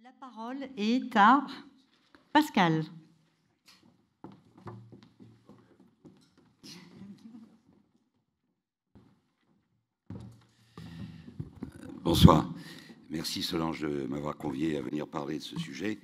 La parole est à Pascal. Bonsoir. Merci Solange de m'avoir convié à venir parler de ce sujet.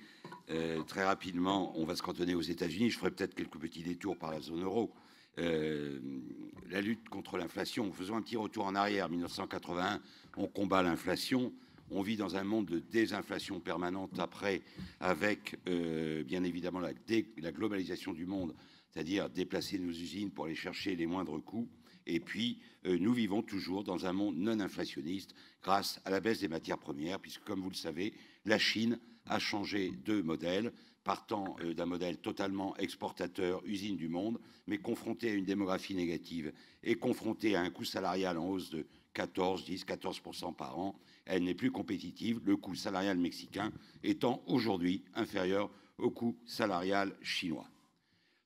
Très rapidement, on va se cantonner aux États-Unis. Je ferai peut-être quelques petits détours par la zone euro. La lutte contre l'inflation, faisons un petit retour en arrière. 1981, on combat l'inflation. On vit dans un monde de désinflation permanente après, avec bien évidemment la globalisation du monde, c'est-à-dire déplacer nos usines pour aller chercher les moindres coûts. Et puis, nous vivons toujours dans un monde non inflationniste grâce à la baisse des matières premières, puisque, comme vous le savez, la Chine a changé de modèle, partant d'un modèle totalement exportateur, usine du monde, mais confronté à une démographie négative et confronté à un coût salarial en hausse de 14% par an. Elle n'est plus compétitive, le coût salarial mexicain étant aujourd'hui inférieur au coût salarial chinois.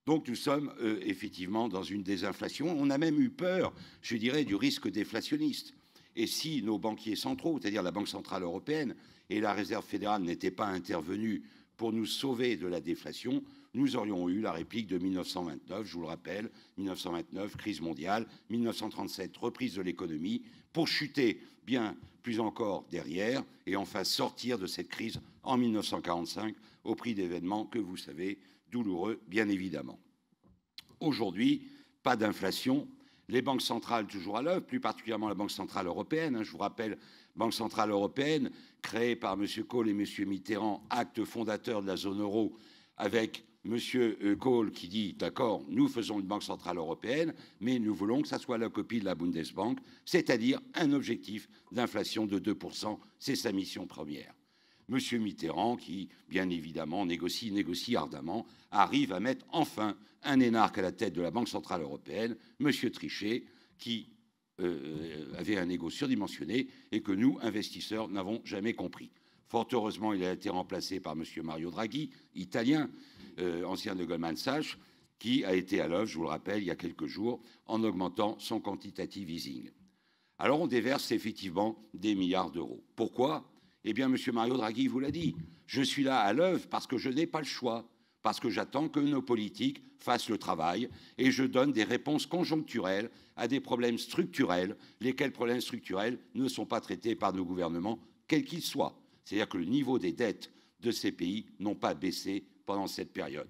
Donc nous sommes effectivement dans une désinflation. On a même eu peur, je dirais, du risque déflationniste. Et si nos banquiers centraux, c'est-à-dire la Banque centrale européenne et la Réserve fédérale, n'étaient pas intervenus pour nous sauver de la déflation, nous aurions eu la réplique de 1929, je vous le rappelle, 1929, crise mondiale, 1937, reprise de l'économie, pour chuter bien plus encore derrière et enfin sortir de cette crise en 1945 au prix d'événements que vous savez, douloureux, bien évidemment. Aujourd'hui, pas d'inflation. Les banques centrales toujours à l'œuvre, plus particulièrement la Banque centrale européenne. Je vous rappelle, Banque centrale européenne, créée par M. Kohl et M. Mitterrand, acte fondateur de la zone euro, avec M. Kohl qui dit, d'accord, nous faisons une Banque centrale européenne, mais nous voulons que ça soit la copie de la Bundesbank, c'est-à-dire un objectif d'inflation de 2%. C'est sa mission première. M. Mitterrand, qui, bien évidemment, négocie ardemment, arrive à mettre enfin un énarque à la tête de la Banque centrale européenne, M. Trichet, qui avait un égo surdimensionné et que nous, investisseurs, n'avons jamais compris. Fort heureusement, il a été remplacé par M. Mario Draghi, italien, ancien de Goldman Sachs, qui a été à l'œuvre, je vous le rappelle, il y a quelques jours, en augmentant son quantitative easing. Alors on déverse effectivement des milliards d'euros. Pourquoi ? Eh bien, M. Mario Draghi vous l'a dit, je suis là à l'œuvre parce que je n'ai pas le choix, parce que j'attends que nos politiques fassent le travail et je donne des réponses conjoncturelles à des problèmes structurels, lesquels problèmes structurels ne sont pas traités par nos gouvernements, quels qu'ils soient. C'est-à-dire que le niveau des dettes de ces pays n'ont pas baissé pendant cette période.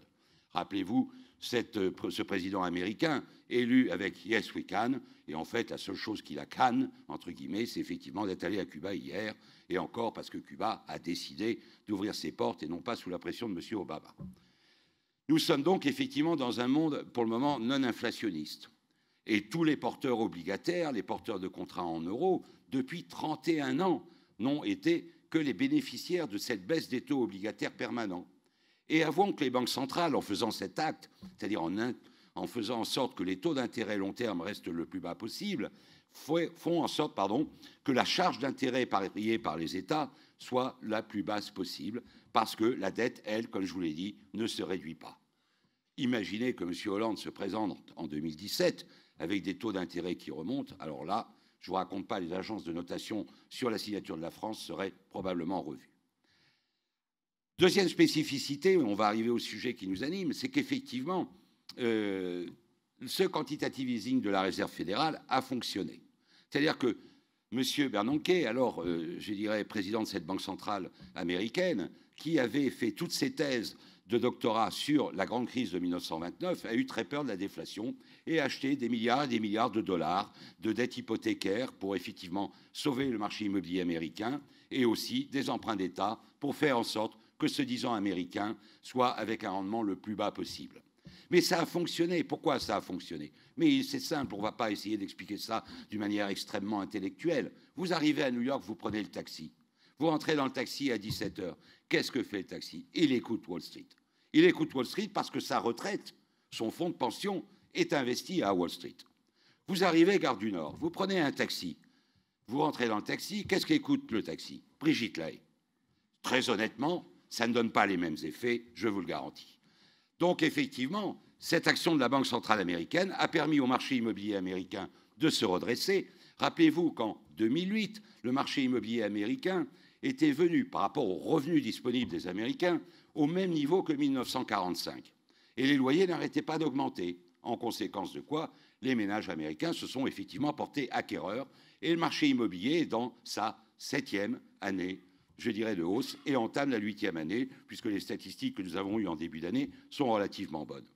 Rappelez-vous, ce président américain élu avec Yes We Can, et en fait la seule chose qu'il a canne, entre guillemets, c'est effectivement d'être allé à Cuba hier, et encore parce que Cuba a décidé d'ouvrir ses portes et non pas sous la pression de M. Obama. Nous sommes donc effectivement dans un monde pour le moment non inflationniste. Et tous les porteurs obligataires, les porteurs de contrats en euros, depuis 31 ans, n'ont été que les bénéficiaires de cette baisse des taux obligataires permanents. Et avouons que les banques centrales, en faisant cet acte, c'est-à-dire en faisant en sorte que les taux d'intérêt long terme restent le plus bas possible, font en sorte que la charge d'intérêt payée par les États soit la plus basse possible, parce que la dette, elle, comme je vous l'ai dit, ne se réduit pas. Imaginez que M. Hollande se présente en 2017 avec des taux d'intérêt qui remontent. Alors là, je ne vous raconte pas, les agences de notation sur la signature de la France seraient probablement revues. Deuxième spécificité, on va arriver au sujet qui nous anime, c'est qu'effectivement, ce quantitative easing de la Réserve fédérale a fonctionné. C'est-à-dire que M. Bernanke, alors, je dirais, président de cette banque centrale américaine, qui avait fait toutes ses thèses de doctorat sur la grande crise de 1929, a eu très peur de la déflation et a acheté des milliards et des milliards de dollars de dettes hypothécaires pour effectivement sauver le marché immobilier américain et aussi des emprunts d'État pour faire en sorte que ce 10 ans américain soit avec un rendement le plus bas possible. Mais ça a fonctionné. Pourquoi ça a fonctionné? Mais c'est simple, on ne va pas essayer d'expliquer ça d'une manière extrêmement intellectuelle. Vous arrivez à New York, vous prenez le taxi. Vous rentrez dans le taxi à 17h. Qu'est-ce que fait le taxi? Il écoute Wall Street. Il écoute Wall Street parce que sa retraite, son fonds de pension, est investi à Wall Street. Vous arrivez Gare du Nord, vous prenez un taxi. Vous rentrez dans le taxi, qu'est-ce qu'écoute le taxi? Brigitte Lay. Très honnêtement, ça ne donne pas les mêmes effets, je vous le garantis. Donc, effectivement, cette action de la Banque centrale américaine a permis au marché immobilier américain de se redresser. Rappelez-vous qu'en 2008, le marché immobilier américain était venu, par rapport aux revenus disponibles des Américains, au même niveau que 1945. Et les loyers n'arrêtaient pas d'augmenter, en conséquence de quoi les ménages américains se sont effectivement portés acquéreurs, et le marché immobilier est dans sa 7e année, je dirais, de hausse, et entame la 8e année, puisque les statistiques que nous avons eues en début d'année sont relativement bonnes.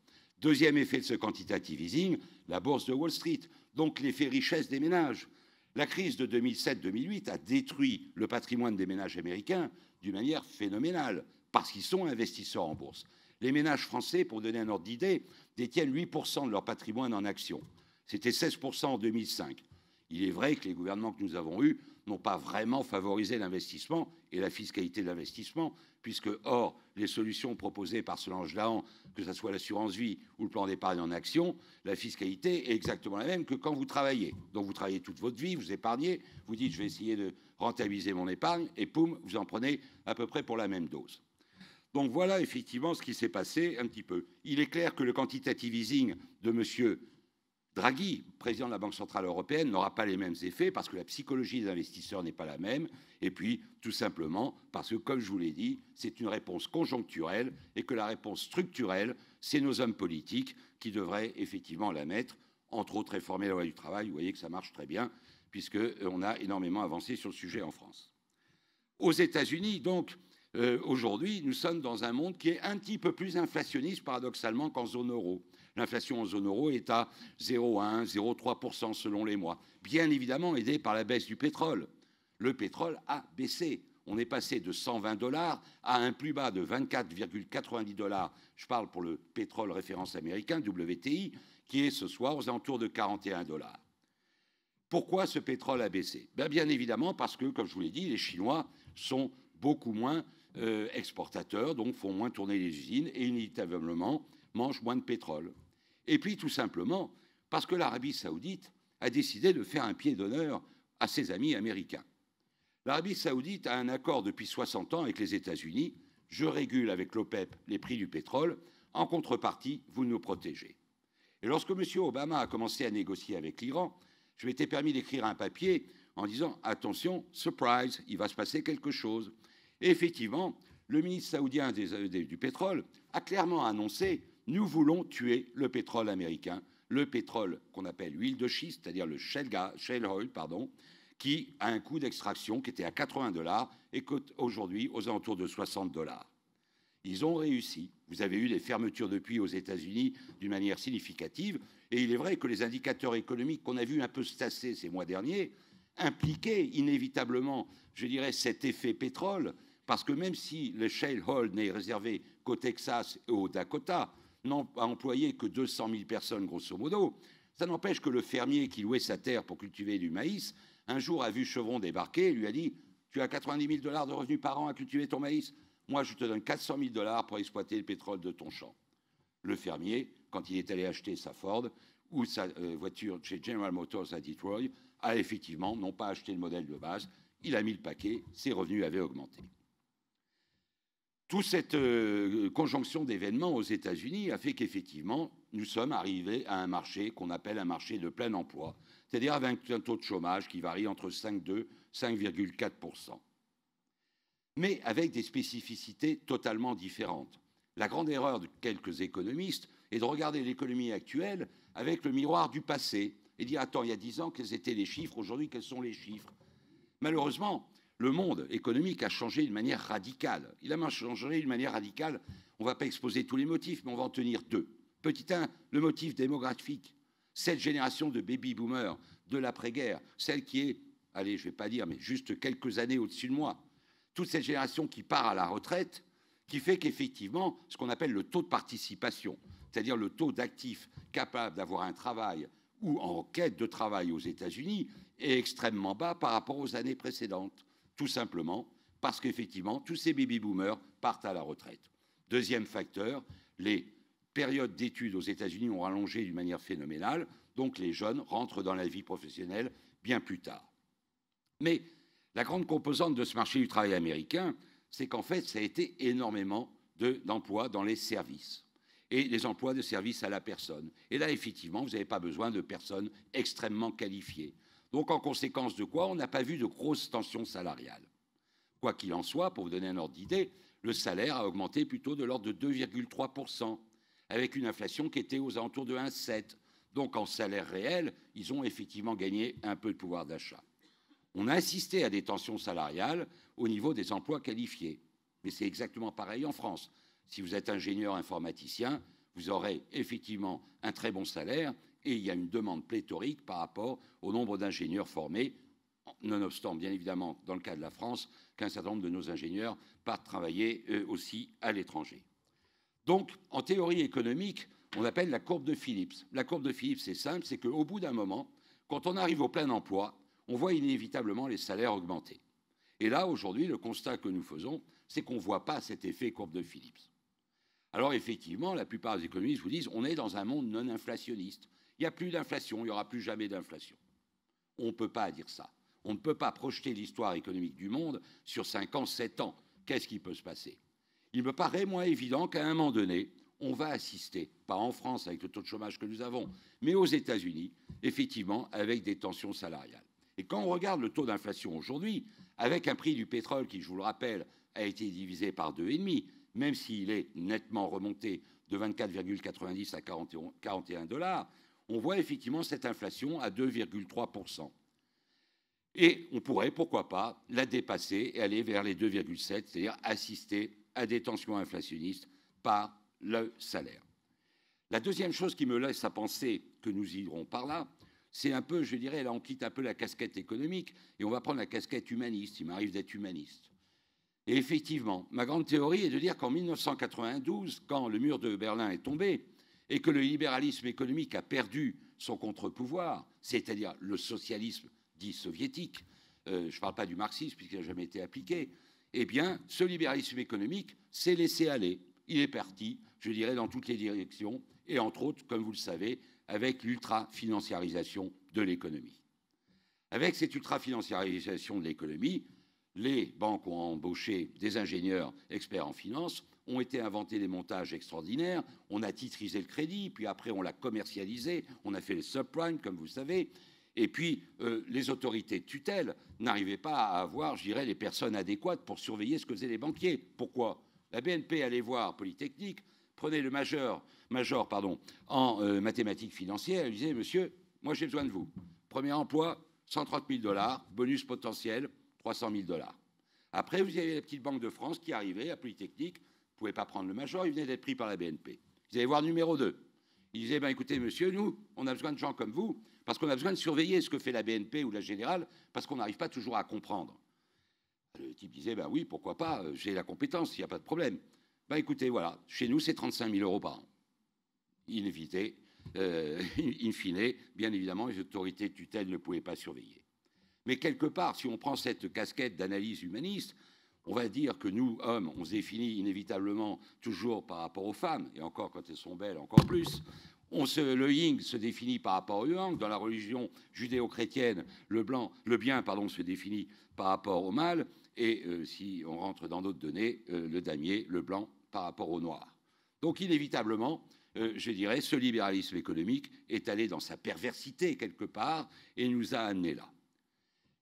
Deuxième effet de ce quantitative easing, la bourse de Wall Street, donc l'effet richesse des ménages. La crise de 2007-2008 a détruit le patrimoine des ménages américains d'une manière phénoménale, parce qu'ils sont investisseurs en bourse. Les ménages français, pour donner un ordre d'idée, détiennent 8% de leur patrimoine en actions. C'était 16% en 2005. Il est vrai que les gouvernements que nous avons eus n'ont pas vraiment favorisé l'investissement et la fiscalité de l'investissement, puisque, or, les solutions proposées par Solange Lahan, que ce soit l'assurance vie ou le plan d'épargne en action, la fiscalité est exactement la même que quand vous travaillez. Donc vous travaillez toute votre vie, vous épargnez, vous dites je vais essayer de rentabiliser mon épargne, et poum, vous en prenez à peu près pour la même dose. Donc voilà effectivement ce qui s'est passé un petit peu. Il est clair que le quantitative easing de M. Draghi, président de la Banque centrale européenne, n'aura pas les mêmes effets parce que la psychologie des investisseurs n'est pas la même. Et puis, tout simplement, parce que, comme je vous l'ai dit, c'est une réponse conjoncturelle et que la réponse structurelle, c'est nos hommes politiques qui devraient effectivement la mettre, entre autres réformer la loi du travail. Vous voyez que ça marche très bien puisqu'on a énormément avancé sur le sujet en France. Aux États-Unis, donc, aujourd'hui, nous sommes dans un monde qui est un petit peu plus inflationniste, paradoxalement, qu'en zone euro. L'inflation en zone euro est à 0,1, 0,3% selon les mois. Bien évidemment aidé par la baisse du pétrole. Le pétrole a baissé. On est passé de 120 $ à un plus bas de 24,90 $. Je parle pour le pétrole référence américain, WTI, qui est ce soir aux alentours de 41 $. Pourquoi ce pétrole a baissé? Bien évidemment parce que, comme je vous l'ai dit, les Chinois sont beaucoup moins exportateurs, donc font moins tourner les usines et inévitablement mangent moins de pétrole. Et puis, tout simplement, parce que l'Arabie saoudite a décidé de faire un pied d'honneur à ses amis américains. L'Arabie saoudite a un accord depuis 60 ans avec les États-Unis. Je régule avec l'OPEP les prix du pétrole. En contrepartie, vous nous protégez. Et lorsque M. Obama a commencé à négocier avec l'Iran, je m'étais permis d'écrire un papier en disant « Attention, surprise, il va se passer quelque chose ». Et effectivement, le ministre saoudien du pétrole a clairement annoncé « Nous voulons tuer le pétrole américain ». Le pétrole qu'on appelle l'huile de schiste, c'est-à-dire le shale oil, qui a un coût d'extraction qui était à 80 $ et coûte aujourd'hui aux alentours de 60 $. Ils ont réussi. Vous avez eu des fermetures de puits aux États-Unis d'une manière significative. Et il est vrai que les indicateurs économiques qu'on a vus un peu se tasser ces mois derniers impliquaient inévitablement, je dirais, cet effet pétrole, parce que même si le shale oil n'est réservé qu'au Texas et au Dakota, n'a employé que 200 000 personnes, grosso modo, ça n'empêche que le fermier qui louait sa terre pour cultiver du maïs, un jour a vu Chevron débarquer et lui a dit « Tu as 90 000 $ de revenus par an à cultiver ton maïs, moi je te donne 400 000 $ pour exploiter le pétrole de ton champ. » Le fermier, quand il est allé acheter sa Ford ou sa voiture chez General Motors à Detroit, a effectivement non pas acheté le modèle de base, il a mis le paquet, ses revenus avaient augmenté. Toute cette conjonction d'événements aux États-Unis a fait qu'effectivement, nous sommes arrivés à un marché qu'on appelle un marché de plein emploi, c'est-à-dire avec un taux de chômage qui varie entre 5,2 et 5,4%. Mais avec des spécificités totalement différentes. La grande erreur de quelques économistes est de regarder l'économie actuelle avec le miroir du passé et dire « Attends, il y a 10 ans, quels étaient les chiffres? Aujourd'hui, quels sont les chiffres ?» Malheureusement, le monde économique a changé d'une manière radicale. Il a changé d'une manière radicale. On ne va pas exposer tous les motifs, mais on va en tenir deux. Petit 1, le motif démographique. Cette génération de baby-boomers de l'après-guerre, celle qui est, allez, je ne vais pas dire, mais juste quelques années au-dessus de moi, toute cette génération qui part à la retraite, qui fait qu'effectivement, ce qu'on appelle le taux de participation, c'est-à-dire le taux d'actifs capables d'avoir un travail ou en quête de travail aux États-Unis, est extrêmement bas par rapport aux années précédentes. Tout simplement parce qu'effectivement, tous ces baby-boomers partent à la retraite. Deuxième facteur, les périodes d'études aux États-Unis ont rallongé d'une manière phénoménale, donc les jeunes rentrent dans la vie professionnelle bien plus tard. Mais la grande composante de ce marché du travail américain, c'est qu'en fait, ça a été énormément d'emplois dans les services et les emplois de services à la personne. Et là, effectivement, vous n'avez pas besoin de personnes extrêmement qualifiées. Donc, en conséquence de quoi, on n'a pas vu de grosses tensions salariales. Quoi qu'il en soit, pour vous donner un ordre d'idée, le salaire a augmenté plutôt de l'ordre de 2,3%, avec une inflation qui était aux alentours de 1,7%. Donc en salaire réel, ils ont effectivement gagné un peu de pouvoir d'achat. On a assisté à des tensions salariales au niveau des emplois qualifiés. Mais c'est exactement pareil en France. Si vous êtes ingénieur informaticien, vous aurez effectivement un très bon salaire et il y a une demande pléthorique par rapport au nombre d'ingénieurs formés, nonobstant bien évidemment, dans le cas de la France, qu'un certain nombre de nos ingénieurs partent travailler aussi à l'étranger. Donc, en théorie économique, on appelle la courbe de Phillips. La courbe de Phillips, c'est simple, c'est qu'au bout d'un moment, quand on arrive au plein emploi, on voit inévitablement les salaires augmenter. Et là, aujourd'hui, le constat que nous faisons, c'est qu'on ne voit pas cet effet courbe de Phillips. Alors, effectivement, la plupart des économistes vous disent on est dans un monde non inflationniste. Il n'y a plus d'inflation, il n'y aura plus jamais d'inflation. On ne peut pas dire ça. On ne peut pas projeter l'histoire économique du monde sur 5 ans, 7 ans. Qu'est-ce qui peut se passer? Il me paraît moins évident qu'à un moment donné, on va assister, pas en France avec le taux de chômage que nous avons, mais aux États-Unis, effectivement, avec des tensions salariales. Et quand on regarde le taux d'inflation aujourd'hui, avec un prix du pétrole qui, je vous le rappelle, a été divisé par 2,5, même s'il est nettement remonté de 24,90 à 41 $, on voit effectivement cette inflation à 2,3%. Et on pourrait, pourquoi pas, la dépasser et aller vers les 2,7, c'est-à-dire assister à des tensions inflationnistes par le salaire. La deuxième chose qui me laisse à penser que nous irons par là, c'est un peu, je dirais, là on quitte un peu la casquette économique et on va prendre la casquette humaniste. Il m'arrive d'être humaniste. Et effectivement, ma grande théorie est de dire qu'en 1992, quand le mur de Berlin est tombé et que le libéralisme économique a perdu son contre-pouvoir, c'est-à-dire le socialisme dit soviétique, je ne parle pas du marxisme puisqu'il n'a jamais été appliqué, eh bien, ce libéralisme économique s'est laissé aller. Il est parti, je dirais, dans toutes les directions, et entre autres, comme vous le savez, avec l'ultra-financiarisation de l'économie. Avec cette ultra-financiarisation de l'économie, les banques ont embauché des ingénieurs experts en finance, ont été inventés des montages extraordinaires, on a titrisé le crédit, puis après on l'a commercialisé, on a fait les subprimes, comme vous savez, et puis les autorités de tutelle n'arrivaient pas à avoir, je dirais, les personnes adéquates pour surveiller ce que faisaient les banquiers. Pourquoi? La BNP allait voir Polytechnique, prenait le major en mathématiques financières, et lui disait, monsieur, moi j'ai besoin de vous. Premier emploi, 130 000 $, bonus potentiel, 300 000 $. Après, vous avez la petite Banque de France qui arrivait à Polytechnique, vous ne pouvez pas prendre le major, il venait d'être pris par la BNP. Vous allez voir numéro 2. Il disait, ben, écoutez, monsieur, nous, on a besoin de gens comme vous, parce qu'on a besoin de surveiller ce que fait la BNP ou la Générale, parce qu'on n'arrive pas toujours à comprendre. Le type disait, ben oui, pourquoi pas, j'ai la compétence, il n'y a pas de problème. Ben écoutez, voilà, chez nous, c'est 35 000 € par an. Inévité, in fine, bien évidemment, les autorités de tutelle ne pouvaient pas surveiller. Mais quelque part, si on prend cette casquette d'analyse humaniste, on va dire que nous, hommes, on se définit inévitablement toujours par rapport aux femmes, et encore quand elles sont belles, encore plus. Le yin se définit par rapport au yang. Dans la religion judéo-chrétienne, le bien se définit par rapport au mal. Et si on rentre dans d'autres données, le damier, le blanc, par rapport au noir. Donc inévitablement, je dirais, ce libéralisme économique est allé dans sa perversité quelque part et nous a amenés là.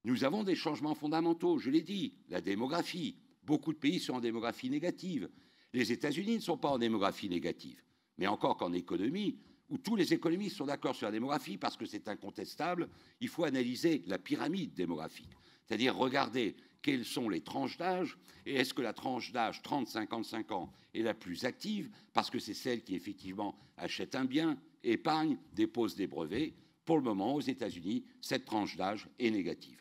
Nous avons des changements fondamentaux, je l'ai dit, la démographie. Beaucoup de pays sont en démographie négative. Les États-Unis ne sont pas en démographie négative. Mais encore qu'en économie, où tous les économistes sont d'accord sur la démographie parce que c'est incontestable, il faut analyser la pyramide démographique. C'est-à-dire regarder quelles sont les tranches d'âge et est-ce que la tranche d'âge 30-55 ans est la plus active parce que c'est celle qui effectivement achète un bien, épargne, dépose des brevets. Pour le moment, aux États-Unis, cette tranche d'âge est négative.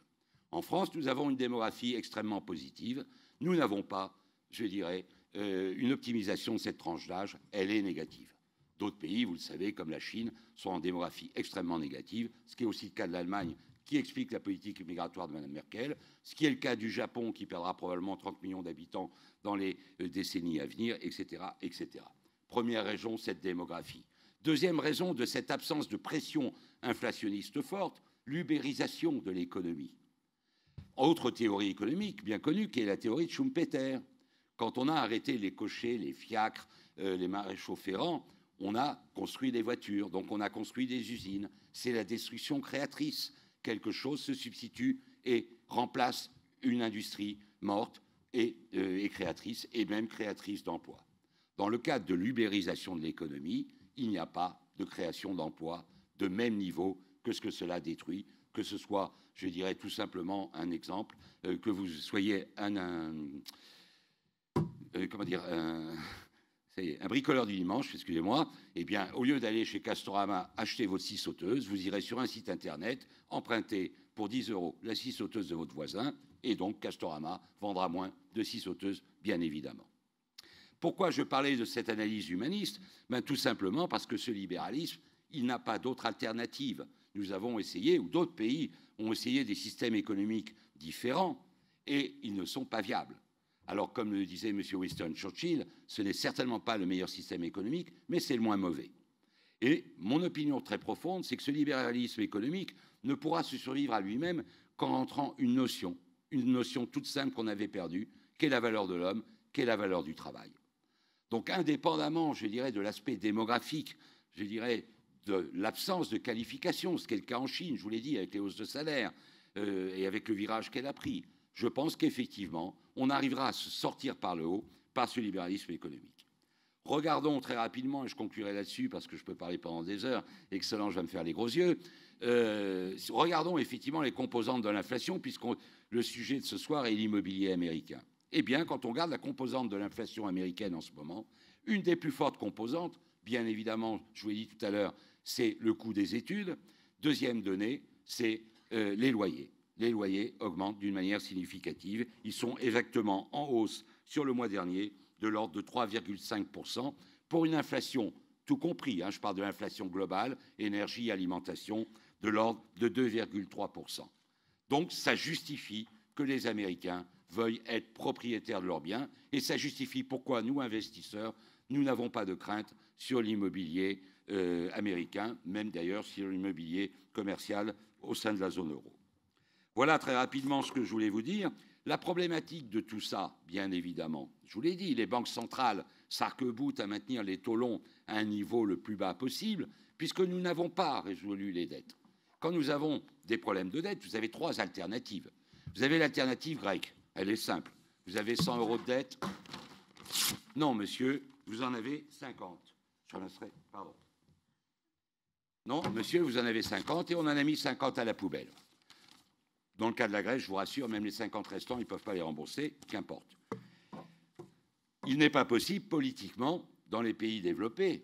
En France, nous avons une démographie extrêmement positive. Nous n'avons pas, je dirais, une optimisation de cette tranche d'âge. Elle est négative. D'autres pays, vous le savez, comme la Chine, sont en démographie extrêmement négative, ce qui est aussi le cas de l'Allemagne, qui explique la politique migratoire de Mme Merkel, ce qui est le cas du Japon, qui perdra probablement 30 millions d'habitants dans les décennies à venir, etc., etc. Première raison, cette démographie. Deuxième raison de cette absence de pression inflationniste forte, l'ubérisation de l'économie. Autre théorie économique bien connue, qui est la théorie de Schumpeter. Quand on a arrêté les cochers, les fiacres, les maréchaux ferrants, on a construit des voitures, donc on a construit des usines. C'est la destruction créatrice. Quelque chose se substitue et remplace une industrie morte et créatrice, et même créatrice d'emplois. Dans le cadre de l'ubérisation de l'économie, il n'y a pas de création d'emplois de même niveau que ce que cela détruit, que ce soit, je dirais tout simplement un exemple, que vous soyez comment dire, un bricoleur du dimanche, excusez-moi, eh bien, au lieu d'aller chez Castorama acheter votre scie sauteuse, vous irez sur un site internet, emprunter pour 10 € la scie sauteuse de votre voisin, et donc Castorama vendra moins de scie sauteuses, bien évidemment. Pourquoi je parlais de cette analyse humaniste? Ben, tout simplement parce que ce libéralisme, il n'a pas d'autre alternative. Nous avons essayé, ou d'autres pays ont essayé des systèmes économiques différents, et ils ne sont pas viables. Alors, comme le disait M. Winston Churchill, ce n'est certainement pas le meilleur système économique, mais c'est le moins mauvais. Et mon opinion très profonde, c'est que ce libéralisme économique ne pourra se survivre à lui-même qu'en rentrant une notion toute simple qu'on avait perdue, qu'est la valeur de l'homme, qu'est la valeur du travail. Donc, indépendamment, je dirais, de l'aspect démographique, je dirais, de l'absence de qualification, ce qui est le cas en Chine, je vous l'ai dit, avec les hausses de salaire et avec le virage qu'elle a pris, je pense qu'effectivement, on arrivera à se sortir par le haut par ce libéralisme économique. Regardons très rapidement, et je conclurai là-dessus parce que je peux parler pendant des heures et que Solange va me faire les gros yeux, regardons effectivement les composantes de l'inflation, puisque le sujet de ce soir est l'immobilier américain. Eh bien, quand on regarde la composante de l'inflation américaine en ce moment, une des plus fortes composantes, bien évidemment, je vous l'ai dit tout à l'heure, c'est le coût des études. Deuxième donnée, c'est les loyers. Les loyers augmentent d'une manière significative. Ils sont exactement en hausse sur le mois dernier de l'ordre de 3,5% pour une inflation, tout compris, je parle de l'inflation globale, énergie, alimentation, de l'ordre de 2,3%. Donc ça justifie que les Américains veuillent être propriétaires de leurs biens et ça justifie pourquoi nous, investisseurs, nous n'avons pas de crainte sur l'immobilier américain, même d'ailleurs sur l'immobilier commercial au sein de la zone euro. Voilà très rapidement ce que je voulais vous dire. La problématique de tout ça, bien évidemment, je vous l'ai dit, les banques centrales s'arc-boutent à maintenir les taux longs à un niveau le plus bas possible, puisque nous n'avons pas résolu les dettes. Quand nous avons des problèmes de dette, vous avez trois alternatives. Vous avez l'alternative grecque, elle est simple. Vous avez 100 € de dette. Non, monsieur, vous en avez 50. Je relancerai, pardon. Non, monsieur, vous en avez 50 et on en a mis 50 à la poubelle. Dans le cas de la Grèce, je vous rassure, même les 50 restants, ils ne peuvent pas les rembourser, qu'importe. Il n'est pas possible, politiquement, dans les pays développés,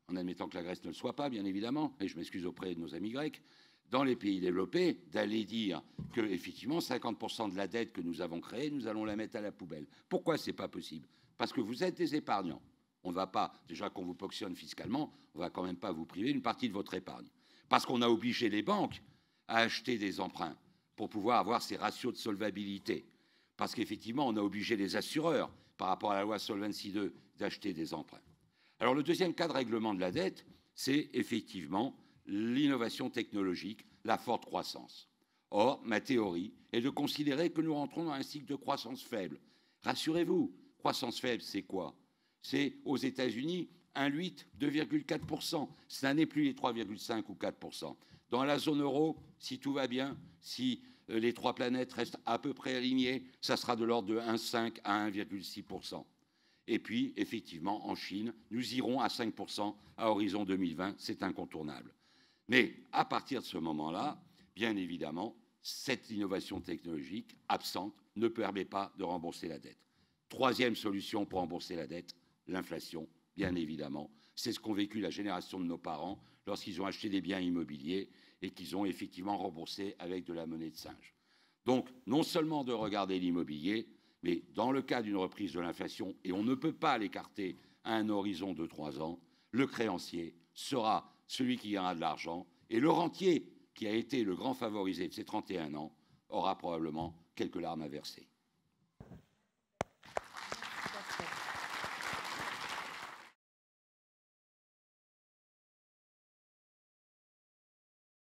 en admettant que la Grèce ne le soit pas, bien évidemment, et je m'excuse auprès de nos amis grecs, dans les pays développés, d'aller dire que, effectivement, 50% de la dette que nous avons créée, nous allons la mettre à la poubelle. Pourquoi ce n'est pas possible? Parce que vous êtes des épargnants. On ne va pas, déjà qu'on vous ponctionne fiscalement, on ne va quand même pas vous priver d'une partie de votre épargne. Parce qu'on a obligé les banques à acheter des emprunts pour pouvoir avoir ces ratios de solvabilité. Parce qu'effectivement, on a obligé les assureurs, par rapport à la loi Solvency II, d'acheter des emprunts. Alors, le deuxième cas de règlement de la dette, c'est effectivement l'innovation technologique, la forte croissance. Or, ma théorie est de considérer que nous rentrons dans un cycle de croissance faible. Rassurez-vous, croissance faible, c'est quoi? C'est aux États-Unis 1,8, 2,4%. Ça n'est plus les 3,5 ou 4%. Dans la zone euro, si tout va bien, si les trois planètes restent à peu près alignées, ça sera de l'ordre de 1,5 à 1,6%. Et puis, effectivement, en Chine, nous irons à 5% à horizon 2020, c'est incontournable. Mais à partir de ce moment-là, bien évidemment, cette innovation technologique absente ne permet pas de rembourser la dette. Troisième solution pour rembourser la dette, l'inflation, bien évidemment. C'est ce qu'ont vécu la génération de nos parents lorsqu'ils ont acheté des biens immobiliers et qu'ils ont effectivement remboursé avec de la monnaie de singe. Donc, non seulement de regarder l'immobilier, mais dans le cas d'une reprise de l'inflation, et on ne peut pas l'écarter à un horizon de 3 ans, le créancier sera celui qui gagnera de l'argent, et le rentier, qui a été le grand favorisé de ces 31 ans, aura probablement quelques larmes à verser.